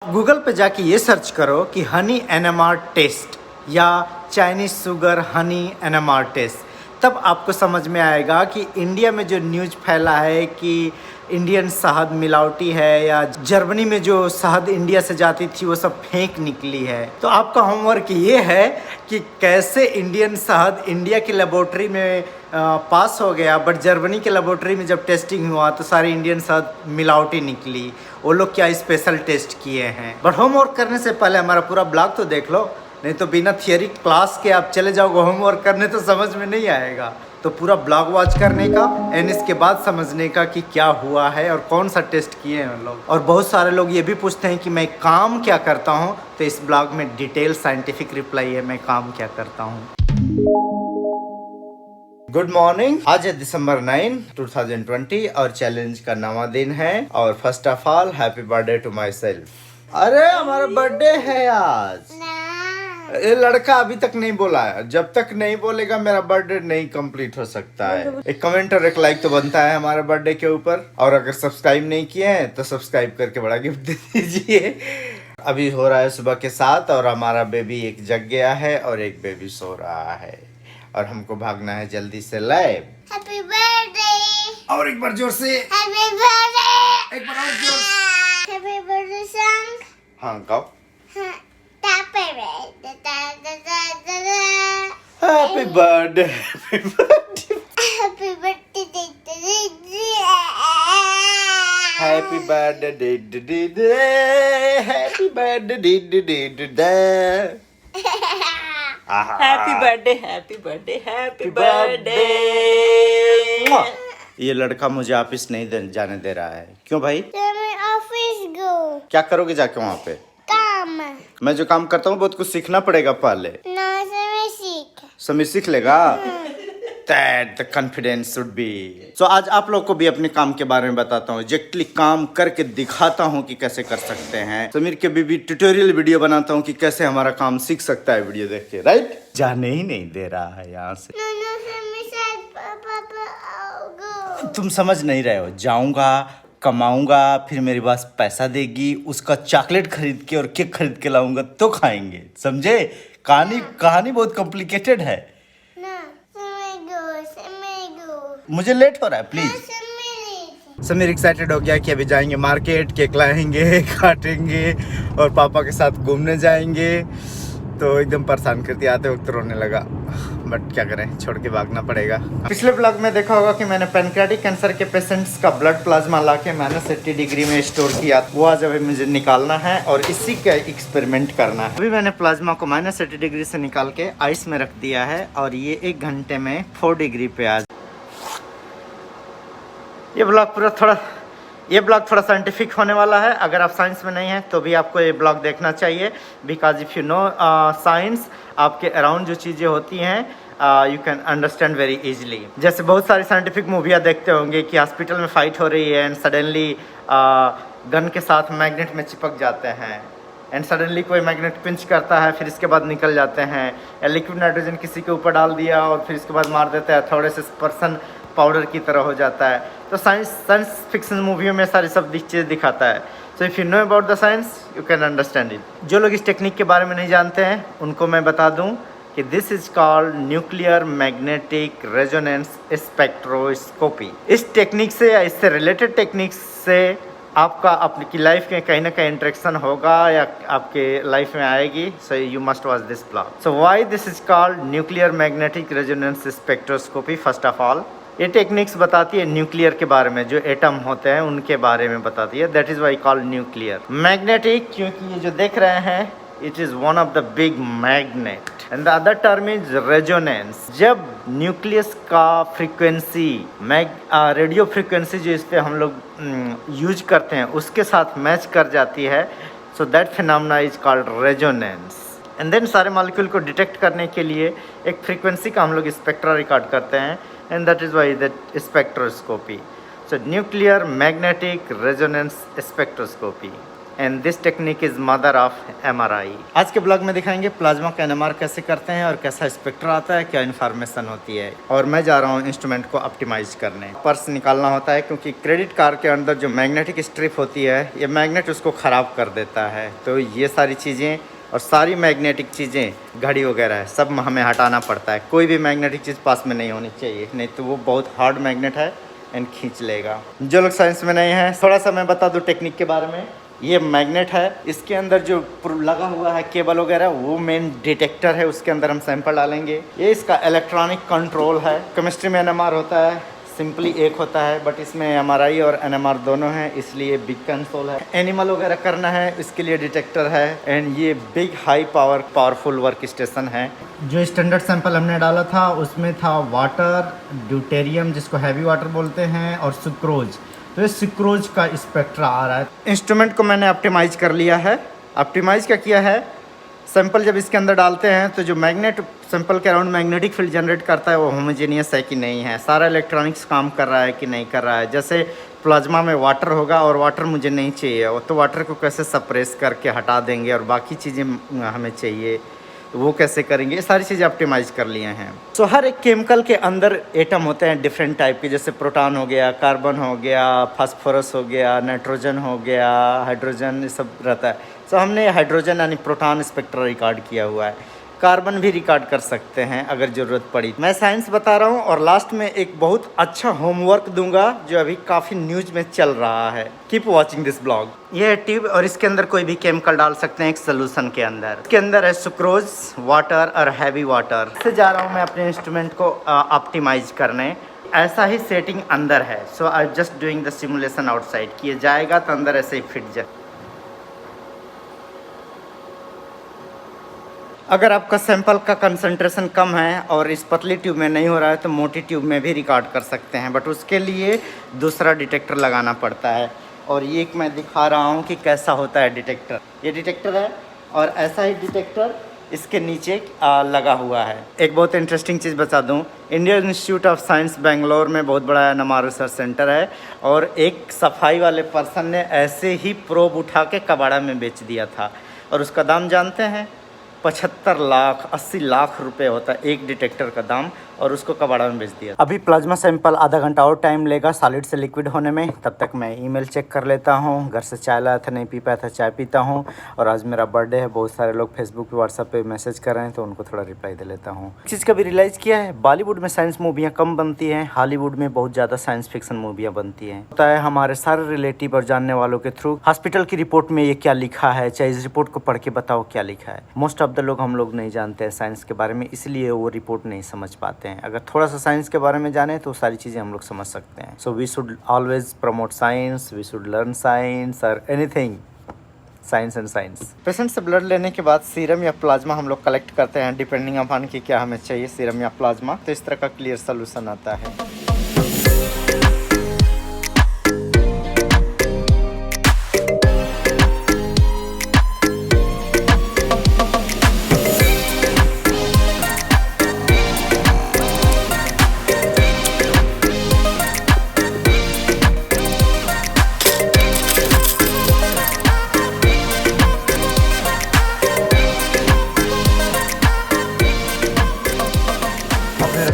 Google पे जाके ये सर्च करो कि हनी एनएमआर टेस्ट या Chinese sugar honey NMR test, तब आपको समझ में आएगा कि इंडिया में जो न्यूज़ फैला है कि इंडियन शहद मिलावटी है या जर्मनी में जो शहद इंडिया से जाती थी वो सब फेक निकली है। तो आपका होमवर्क ये है कि कैसे इंडियन शहद इंडिया की लेबोरेटरी में पास हो गया, बट जर्मनी के लेबोरेटरी में जब टेस्टिंग हुआ तो सारी इंडियन शहद मिलावटी निकली। वो लोग क्या स्पेशल टेस्ट किए हैं। बट होमवर्क करने से पहले हमारा पूरा ब्लॉग तो देख लो, नहीं तो बिना थियोरी क्लास के आप चले जाओगे होमवर्क करने तो समझ में नहीं आएगा। तो पूरा ब्लॉग वॉच करने का एंड इसके बाद समझने का कि क्या हुआ है और कौन सा टेस्ट किए हैं लोग। और बहुत सारे लोग ये भी पूछते हैं कि मैं काम क्या करता हूँ, तो इस ब्लॉग में डिटेल साइंटिफिक रिप्लाई है मैं काम क्या करता हूँ। गुड मॉर्निंग, आज है दिसंबर 9, 2020 और चैलेंज का नवा दिन है। और first of all happy birthday to myself. अरे हमारा बर्थडे है आज। ये लड़का अभी तक नहीं बोला है, जब तक नहीं बोलेगा मेरा बर्थडे नहीं कंप्लीट हो सकता है। एक कमेंट और एक लाइक तो बनता है हमारे बर्थडे के ऊपर, और अगर सब्सक्राइब नहीं किए हैं तो सब्सक्राइब करके बड़ा गिफ्ट दे दीजिए। अभी हो रहा है सुबह के 7 और हमारा बेबी एक जग गया है और एक बेबी सो रहा है और हमको भागना है जल्दी से लैब। हैप्पी बर्थडे और एक बार जोर से, हैप्पी बर्थडे एक बार और जोर से। Happy birthday song. हाँ गाओ। Happy birthday happy birthday, happy birthday happy birthday, happy birthday. Happy birthday happy birthday happy birthday. ये लड़का मुझे ऑफिस नहीं जाने दे रहा है। क्यों भाई? मैं ऑफिस गो। क्या करोगे जाके वहाँ पे? काम। मैं जो काम करता हूँ बहुत कुछ सीखना पड़ेगा पहले। ना समय सीख। समय सीख लेगा। That the confidence should be. So आज आप लोग को भी अपने काम के बारे में बताता हूँ, एग्जैक्टली काम करके दिखाता हूँ कि कैसे कर सकते हैं। समीर के भी ट्यूटोरियल वीडियो बनाता हूँ कि कैसे हमारा काम सीख सकता है वीडियो देख के, राइट? जाने ही नहीं दे रहा है यहाँ से। ना समय साथ पापा आओगे। तुम समझ नहीं रहे हो। जाऊंगा, कमाऊंगा, फिर मेरे पास पैसा देगी, उसका चॉकलेट खरीद के और केक खरीद के लाऊंगा तो खाएंगे, समझे? कहानी बहुत कॉम्प्लिकेटेड है। मुझे लेट हो रहा है, प्लीज। समीर एक्साइटेड हो गया कि अभी जाएंगे मार्केट, केक लाएंगे, काटेंगे और पापा के साथ घूमने जाएंगे। तो एकदम परेशान करती, आते वक्त रोने लगा, बट क्या करें, छोड़ के भागना पड़ेगा। पिछले ब्लॉग में देखा होगा कि मैंने पैनक्रियाटिक कैंसर के पेशेंट्स का ब्लड प्लाज्मा लाके -80 डिग्री में स्टोर किया। वो आज अभी मुझे निकालना है और इसी का एक्सपेरिमेंट करना है। अभी मैंने प्लाज्मा को -80 डिग्री से निकाल के आइस में रख दिया है और ये 1 घंटे में 4 डिग्री पे आ। ये ब्लॉग थोड़ा साइंटिफिक होने वाला है। अगर आप साइंस में नहीं हैं तो भी आपको ये ब्लॉग देखना चाहिए, because if you know science, आपके अराउंड जो चीज़ें होती हैं you can understand very easily. जैसे बहुत सारी साइंटिफिक मूवियाँ देखते होंगे कि हॉस्पिटल में फाइट हो रही है एंड सडनली गन के साथ मैग्नेट में चिपक जाते हैं एंड सडनली कोई मैग्नेट पिंच करता है, फिर इसके बाद निकल जाते हैं। या लिक्विड नाइट्रोजन किसी के ऊपर डाल दिया और फिर इसके बाद मार देता है, थोड़े से पर्सन पाउडर की तरह हो जाता है। तो साइंस फिक्शन मूवियों में सारी सब चीज़ दिखाता है। So if you know about the science you can understand it. जो लोग इस टेक्निक के बारे में नहीं जानते हैं उनको मैं बता दूं कि this is called nuclear magnetic resonance spectroscopy. इस टेक्निक से या इससे रिलेटेड टेक्निक्स से आपका आपकी लाइफ में कहीं ना कहीं इंटरेक्शन होगा या आपके लाइफ में आएगी। So you must watch this blog. So why this is called nuclear magnetic resonance spectroscopy? First of all ये टेक्निक्स बताती है न्यूक्लियर के बारे में, जो एटम होते हैं उनके बारे में बताती है। That is why called nuclear magnetic, क्योंकि ये जो देख रहे हैं it is one of the big magnet and the other term is resonance. जब न्यूक्लियस का फ्रीक्वेंसी रेडियो फ्रीक्वेंसी जो इस पर हम लोग यूज करते हैं उसके साथ मैच कर जाती है, so that phenomena is called resonance. And then सारे मॉलिक्यूल को डिटेक्ट करने के लिए एक फ्रीक्वेंसी का हम लोग स्पेक्ट्रा रिकॉर्ड करते हैं and that is why that spectroscopy. So nuclear magnetic resonance spectroscopy. And this technique is mother of MRI। आज के ब्लॉग में दिखाएंगे प्लाज्मा का NMR कैसे करते हैं और कैसा स्पेक्टर आता है, क्या इन्फॉर्मेशन होती है। और मैं जा रहा हूँ इंस्ट्रूमेंट को ऑप्टिमाइज करने। पर्स निकालना होता है क्योंकि क्रेडिट कार्ड के अंदर जो मैग्नेटिक स्ट्रिप होती है, ये मैग्नेट उसको ख़राब कर देता है। तो ये सारी चीज़ें और सारी मैग्नेटिक चीज़ें, घड़ी वगैरह है, सब हमें हटाना पड़ता है। कोई भी मैग्नेटिक चीज़ पास में नहीं होनी चाहिए, नहीं तो वो बहुत हार्ड मैग्नेट है एंड खींच लेगा। जो लोग साइंस में नहीं हैं, थोड़ा सा मैं बता दूं टेक्निक के बारे में। ये मैग्नेट है, इसके अंदर जो लगा हुआ है केबल वगैरह, वो मेन डिटेक्टर है, उसके अंदर हम सैंपल डालेंगे। ये इसका इलेक्ट्रॉनिक कंट्रोल है। केमिस्ट्री में NMR होता है, सिंपली एक होता है, बट इसमें MRI और NMR दोनों हैं, इसलिए बिग कंसोल है। एनिमल वगैरह करना है, इसके लिए डिटेक्टर है। एंड ये big high powerful work station है। जो स्टैंडर्ड सैंपल हमने डाला था उसमें था वाटर, ड्यूटेरियम जिसको हैवी वाटर बोलते हैं, और सुक्रोज। तो ये सुक्रोज का स्पेक्ट्रा आ रहा है। इंस्ट्रूमेंट को मैंने ऑप्टिमाइज कर लिया है। ऑप्टिमाइज क्या किया है, सैंपल जब इसके अंदर डालते हैं तो जो मैग्नेट सैंपल के अराउंड मैग्नेटिक फील्ड जनरेट करता है वो होमोजेनियस है कि नहीं है, सारा इलेक्ट्रॉनिक्स काम कर रहा है कि नहीं कर रहा है। जैसे प्लाज्मा में वाटर होगा और वाटर मुझे नहीं चाहिए, तो वाटर को कैसे सप्रेस करके हटा देंगे, और बाकी चीज़ें हमें चाहिए तो वो कैसे करेंगे, ये सारी चीज़ें ऑप्टिमाइज कर लिए हैं। सो हर एक केमिकल के अंदर एटम होते हैं डिफरेंट टाइप के, जैसे प्रोटॉन हो गया, कार्बन हो गया, फास्फोरस हो गया, नाइट्रोजन हो गया, हाइड्रोजन, ये सब रहता है। सो हमने हाइड्रोजन यानी प्रोटॉन स्पेक्ट्रा रिकॉर्ड किया हुआ है। कार्बन भी रिकॉर्ड कर सकते हैं अगर ज़रूरत पड़ी। मैं साइंस बता रहा हूँ और लास्ट में एक बहुत अच्छा होमवर्क दूंगा जो अभी काफ़ी न्यूज़ में चल रहा है। Keep watching this blog. ये है ट्यूब और इसके अंदर कोई भी केमिकल डाल सकते हैं एक सोल्यूशन के अंदर। इसके अंदर है सुक्रोज, वाटर और हैवी वाटर। इससे जा रहा हूँ मैं अपने इंस्ट्रूमेंट को ऑप्टिमाइज करने। ऐसा ही सेटिंग अंदर है। So I just doing the simulation outside, किए जाएगा तो अंदर ऐसे ही फिट जाए। अगर आपका सैंपल का कंसंट्रेशन कम है और इस पतली ट्यूब में नहीं हो रहा है तो मोटी ट्यूब में भी रिकॉर्ड कर सकते हैं, बट उसके लिए दूसरा डिटेक्टर लगाना पड़ता है। और ये एक मैं दिखा रहा हूँ कि कैसा होता है डिटेक्टर। ये डिटेक्टर है और ऐसा ही डिटेक्टर इसके नीचे लगा हुआ है। एक बहुत इंटरेस्टिंग चीज़ बता दूँ, Indian institute of science Bangalore में बहुत बड़ा NMR रिसर्च सेंटर है, और एक सफाई वाले पर्सन ने ऐसे ही प्रोब उठा के कबाड़ा में बेच दिया था, और उसका दाम जानते हैं 75 लाख 80 लाख रुपए होता है एक डिटेक्टर का दाम, और उसको कबाड़ा में बेच दिया। अभी प्लाज्मा सैंपल आधा घंटा और टाइम लेगा सॉलिड से लिक्विड होने में। तब तक मैं ईमेल चेक कर लेता हूँ। घर से चाय लाया था, नहीं पी पाया था, चाय पीता हूँ। और आज मेरा बर्थडे है, बहुत सारे लोग फेसबुक पे व्हाट्सएप पे मैसेज कर रहे हैं, तो उनको थोड़ा रिप्लाई दे लेता हूँ। इस चीज़ का भी रियलाइज़ किया है, बॉलीवुड में साइंस मूवियाँ कम बनती हैं, हॉलीवुड में बहुत ज़्यादा साइंस फिक्शन मूवियाँ बनती हैं। होता है हमारे सारे रिलेटिव और जानने वालों के थ्रू हॉस्पिटल की रिपोर्ट में ये क्या लिखा है, चाहे इस रिपोर्ट को पढ़ के बताओ क्या लिखा है। मोस्ट ऑफ द लोग हम लोग नहीं जानते हैं साइंस के बारे में, इसलिए वो रिपोर्ट नहीं समझ पाते हैं। अगर थोड़ा सा साइंस के बारे में जाने तो सारी चीज़ें हम लोग समझ सकते हैं। So we should always promote science, we should learn science और anything science and science. Patient से ब्लड लेने के बाद सीरम या प्लाज्मा हम लोग कलेक्ट करते हैं, डिपेंडिंग अपॉन कि क्या हमें चाहिए, सीरम या प्लाज्मा। तो इस तरह का क्लियर सोल्यूशन आता है।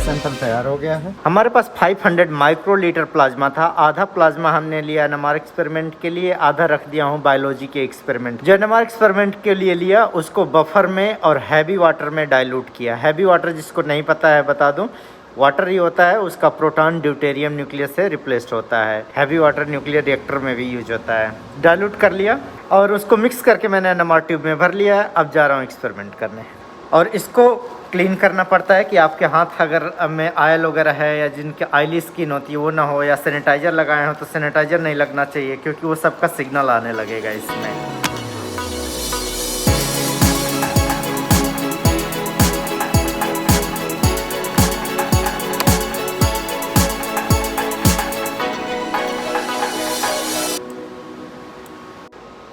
सैंपल तैयार हो गया है। हमारे पास 500 माइक्रोलीटर प्लाज्मा था। आधा प्लाज्मा हमने लिया NMR एक्सपेरिमेंट के लिए, आधा रख दिया हूँ बायोलॉजी के एक्सपेरिमेंट। जो NMR एक्सपेरिमेंट के लिए लिया उसको बफर में और हैवी वाटर में डाइल्यूट किया। हैवी वाटर जिसको नहीं पता है बता दूं, वाटर ही होता है, उसका प्रोटॉन ड्यूटेरियम न्यूक्लियस से रिप्लेस्ड होता है। हैवी वाटर न्यूक्लियर रिएक्टर में भी यूज होता है। डाइल्यूट कर लिया और उसको मिक्स करके मैंने NMR ट्यूब में भर लिया है। अब जा रहा हूँ एक्सपेरिमेंट करने। और इसको क्लीन करना पड़ता है कि आपके हाथ अगर में ऑयल वगैरह है या जिनके ऑयली स्किन होती है वो ना हो, या सैनिटाइज़र लगाए हो तो सैनिटाइज़र नहीं लगना चाहिए, क्योंकि वो सबका सिग्नल आने लगेगा इसमें।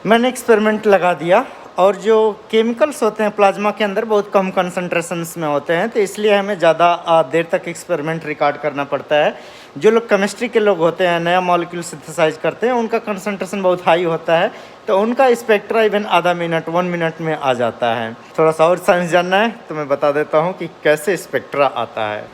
मैंने एक्सपेरिमेंट लगा दिया, और जो केमिकल्स होते हैं प्लाज्मा के अंदर बहुत कम कंसंट्रेशंस में होते हैं, तो इसलिए हमें ज़्यादा देर तक एक्सपेरिमेंट रिकॉर्ड करना पड़ता है। जो लोग केमिस्ट्री के लोग होते हैं, नया मॉलिक्यूल सिंथेसाइज करते हैं, उनका कंसंट्रेशन बहुत हाई होता है, तो उनका स्पेक्ट्रा इवन आधा मिनट 1 मिनट में आ जाता है। थोड़ा सा और साइंस जानना है तो मैं बता देता हूँ कि कैसे स्पेक्ट्रा आता है।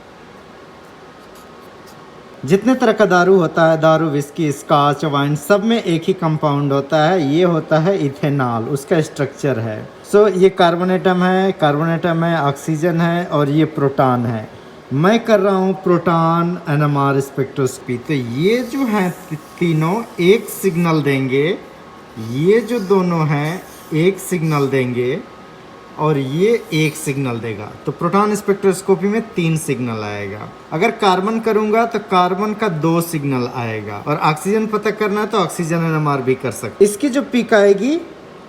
जितने तरह का दारू होता है, दारू, विस्की, स्कॉच, वाइन, सब में एक ही कंपाउंड होता है, ये होता है इथेनॉल, उसका स्ट्रक्चर है। सो ये कार्बन एटम है, ऑक्सीजन है और ये प्रोटॉन है। मैं कर रहा हूँ प्रोटॉन NMR स्पेक्ट्रोस्कोपी। तो ये जो हैं तीनों एक सिग्नल देंगे, ये जो दोनों हैं एक सिग्नल देंगे और ये एक सिग्नल देगा। तो प्रोटॉन स्पेक्ट्रोस्कोपी में 3 सिग्नल आएगा। अगर कार्बन करूंगा तो कार्बन का 2 सिग्नल आएगा। और ऑक्सीजन पता करना है तो ऑक्सीजन NMR भी कर सकते। इसकी जो पीक आएगी,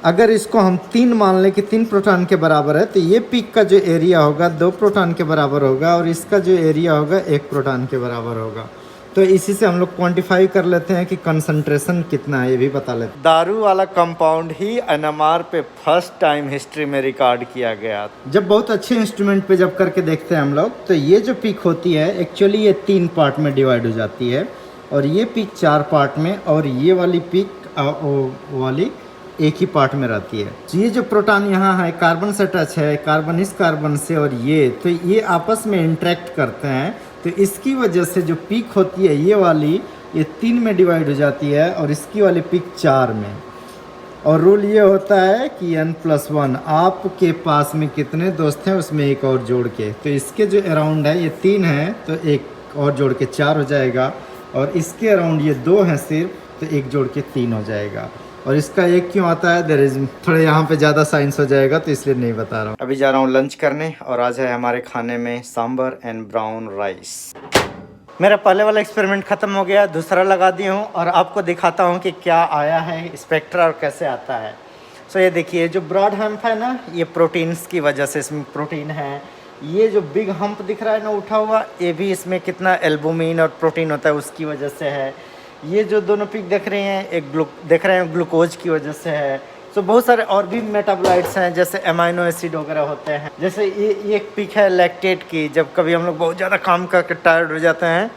अगर इसको हम 3 मान लें कि 3 प्रोटॉन के बराबर है, तो ये पीक का जो एरिया होगा 2 प्रोटॉन के बराबर होगा और इसका जो एरिया होगा 1 प्रोटॉन के बराबर होगा। तो इसी से हम लोग क्वांटिफाई कर लेते हैं कि कंसंट्रेशन कितना है, ये भी बता लेते हैं। दारू वाला कंपाउंड ही NMR पे फर्स्ट टाइम हिस्ट्री में रिकॉर्ड किया गया। जब बहुत अच्छे इंस्ट्रूमेंट पे जब करके देखते हैं हम लोग, तो ये जो पीक होती है एक्चुअली ये 3 पार्ट में डिवाइड हो जाती है और ये पीक 4 पार्ट में और ये वाली पीक वाली एक ही पार्ट में रहती है। तो ये जो प्रोटॉन यहाँ है कार्बन से टच है, कार्बन इस कार्बन से, और तो ये आपस में इंटरेक्ट करते हैं। तो इसकी वजह से जो पीक होती है ये वाली, ये 3 में डिवाइड हो जाती है और इसकी वाली पीक 4 में। और रूल ये होता है कि n+1, आपके पास में कितने दोस्त हैं उसमें एक और जोड़ के। तो इसके जो अराउंड है ये 3 है तो एक और जोड़ के 4 हो जाएगा, और इसके अराउंड ये 2 हैं सिर्फ, तो एक जोड़ के 3 हो जाएगा। और इसका एक क्यों आता है, देयर इज थोड़ा यहाँ पे ज़्यादा साइंस हो जाएगा तो इसलिए नहीं बता रहा हूँ। अभी जा रहा हूँ लंच करने और आज है हमारे खाने में सांबर एंड ब्राउन राइस। मेरा पहले वाला एक्सपेरिमेंट ख़त्म हो गया, दूसरा लगा दिया हूँ और आपको दिखाता हूँ कि क्या आया है स्पेक्ट्रा और कैसे आता है। सो ये देखिए, जो ब्रॉड हम्प है ना, ये प्रोटीन्स की वजह से इसमें प्रोटीन है। ये जो बिग हम्प दिख रहा है ना उठा हुआ, ये भी इसमें कितना एल्बुमिन और प्रोटीन होता है उसकी वजह से है। ये जो दोनों पीक देख रहे हैं, एक देख रहे हैं ग्लूकोज की वजह से है। तो बहुत सारे और भी मेटाबोलाइट्स हैं जैसे अमाइनो एसिड वगैरह होते हैं। जैसे ये एक पीक है लैक्टेट की, जब कभी हम लोग बहुत ज़्यादा काम करके टायर्ड हो जाते हैं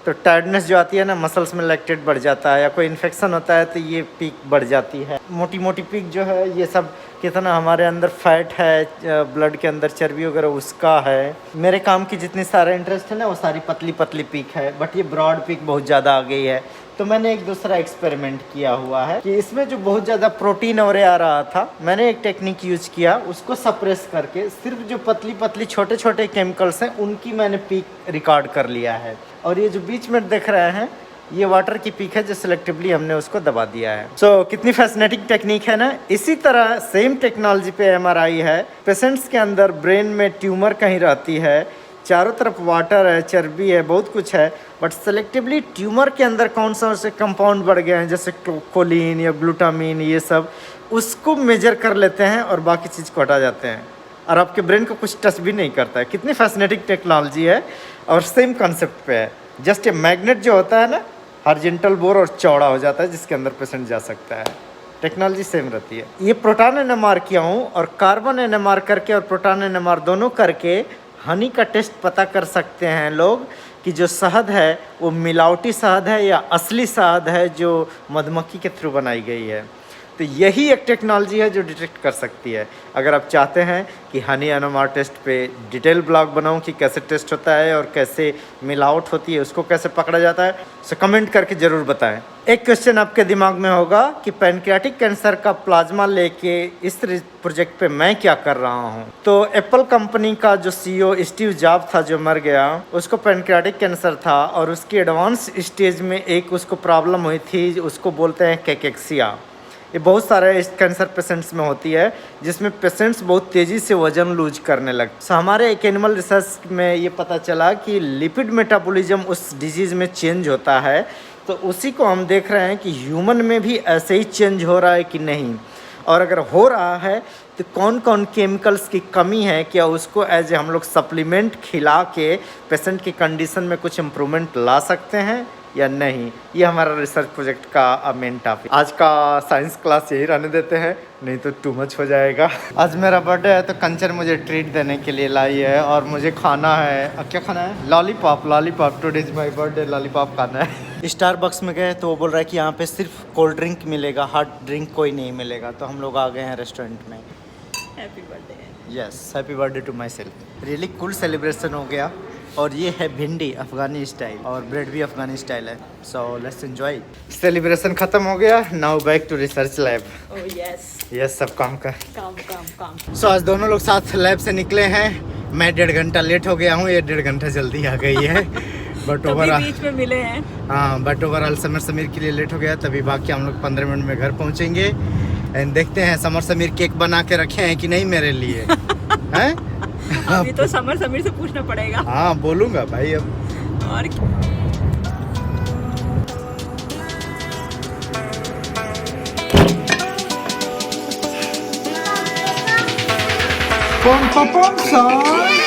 तो टायर्डनेस जो आती है ना, मसल्स में लैक्टेट बढ़ जाता है, या कोई इन्फेक्शन होता है तो ये पीक बढ़ जाती है। मोटी मोटी पीक जो है ये सब कितना हमारे अंदर फैट है, ब्लड के अंदर चर्बी वगैरह उसका है। मेरे काम की जितनी सारे इंटरेस्ट है ना वो सारी पतली पतली पीक है, बट ये ब्रॉड पीक बहुत ज़्यादा आ गई है। तो मैंने एक दूसरा एक्सपेरिमेंट किया हुआ है कि इसमें जो बहुत ज़्यादा प्रोटीन और आ रहा था, मैंने एक टेक्निक यूज किया, उसको सप्रेस करके सिर्फ जो पतली पतली छोटे छोटे केमिकल्स हैं उनकी मैंने पीक रिकॉर्ड कर लिया है। और ये जो बीच में देख रहे हैं ये वाटर की पीक है जो सिलेक्टिवली हमने उसको दबा दिया है। सो कितनी फैसिनेटिंग टेक्निक है ना। इसी तरह सेम टेक्नोलॉजी पे MRI है। पेशेंट्स के अंदर ब्रेन में ट्यूमर कहीं रहती है, चारों तरफ वाटर है, चर्बी है, बहुत कुछ है, बट सेलेक्टिवली ट्यूमर के अंदर कौन सा से कंपाउंड बढ़ गए हैं जैसे कोलिन या ग्लूटामिन, ये सब उसको मेजर कर लेते हैं और बाकी चीज़ को हटा जाते हैं और आपके ब्रेन को कुछ टच भी नहीं करता है। कितनी फैसिनेटिंग टेक्नोलॉजी है। और सेम कॉन्सेप्ट पे है, जस्ट ए मैग्नेट जो होता है ना, हॉरिजॉन्टल बोर और चौड़ा हो जाता है जिसके अंदर पेशेंट जा सकता है। टेक्नोलॉजी सेम रहती है। ये प्रोटॉन NMR किया हूँ और कार्बन NMR करके और प्रोटॉन NMR दोनों करके हनी का टेस्ट पता कर सकते हैं लोग कि जो शहद है वो मिलावटी शहद है या असली शहद है जो मधुमक्खी के थ्रू बनाई गई है। तो यही एक टेक्नोलॉजी है जो डिटेक्ट कर सकती है। अगर आप चाहते हैं कि हनी NMR टेस्ट पे डिटेल ब्लॉग बनाऊं कि कैसे टेस्ट होता है और कैसे मिलावट होती है, उसको कैसे पकड़ा जाता है, तो कमेंट करके ज़रूर बताएं। एक क्वेश्चन आपके दिमाग में होगा कि पैनक्रियाटिक कैंसर का प्लाज्मा लेके इस प्रोजेक्ट पे मैं क्या कर रहा हूँ। तो एप्पल कंपनी का जो CEO स्टीव जॉब था जो मर गया, उसको पैनक्रियाटिक कैंसर था और उसकी एडवांस स्टेज में एक उसको प्रॉब्लम हुई थी, उसको बोलते हैं कैकेक्सिया। ये बहुत सारे कैंसर पेशेंट्स में होती है जिसमें पेशेंट्स बहुत तेज़ी से वजन लूज करने लगते। सो हमारे एक एनिमल रिसर्च में ये पता चला कि लिपिड मेटाबॉलिज्म उस डिजीज़ में चेंज होता है। तो उसी को हम देख रहे हैं कि ह्यूमन में भी ऐसे ही चेंज हो रहा है कि नहीं, और अगर हो रहा है तो कौन कौन केमिकल्स की कमी है, क्या उसको एज ए हम लोग सप्लीमेंट खिला के पेशेंट की कंडीशन में कुछ इम्प्रूवमेंट ला सकते हैं या नहीं। ये हमारा रिसर्च प्रोजेक्ट का मेन टॉपिक। आज का साइंस क्लास यही रहने देते हैं, नहीं तो टू मच हो जाएगा। आज मेरा बर्थडे है तो कंचन मुझे ट्रीट देने के लिए लाई है और मुझे खाना है, क्या खाना है, lollipop. Today is my birthday, lollipop खाना है। स्टारबक्स में गए तो वो बोल रहा है कि यहाँ पे सिर्फ कोल्ड ड्रिंक मिलेगा, हॉट ड्रिंक कोई नहीं मिलेगा। तो हम लोग आ गए हैं रेस्टोरेंट में। Happy birthday. Yes, happy birthday to myself. Really cool celebration हो गया। और ये है भिंडी अफगानी स्टाइल और ब्रेड भी अफगानी स्टाइल है। So let's enjoy. सेलिब्रेशन खत्म हो गया, now back to research lab. Oh yes, yes, सब काम का काम। सो आज दोनों लोग साथ लैब से निकले हैं। मैं 1.5 घंटा लेट हो गया हूँ, ये 1.5 घंटा जल्दी आ गई है। बट ओवरऑल बीच में मिले हैं। हाँ, बट ओवरऑल समीर के लिए लेट हो गया, तभी बाकी हम लोग 15 मिनट में घर पहुँचेंगे। एंड देखते हैं समीर केक बना के रखे हैं कि नहीं मेरे लिए। हैं? अभी तो समीर से पूछना पड़ेगा। हाँ, बोलूँगा भाई अब। और Pom pom pom song.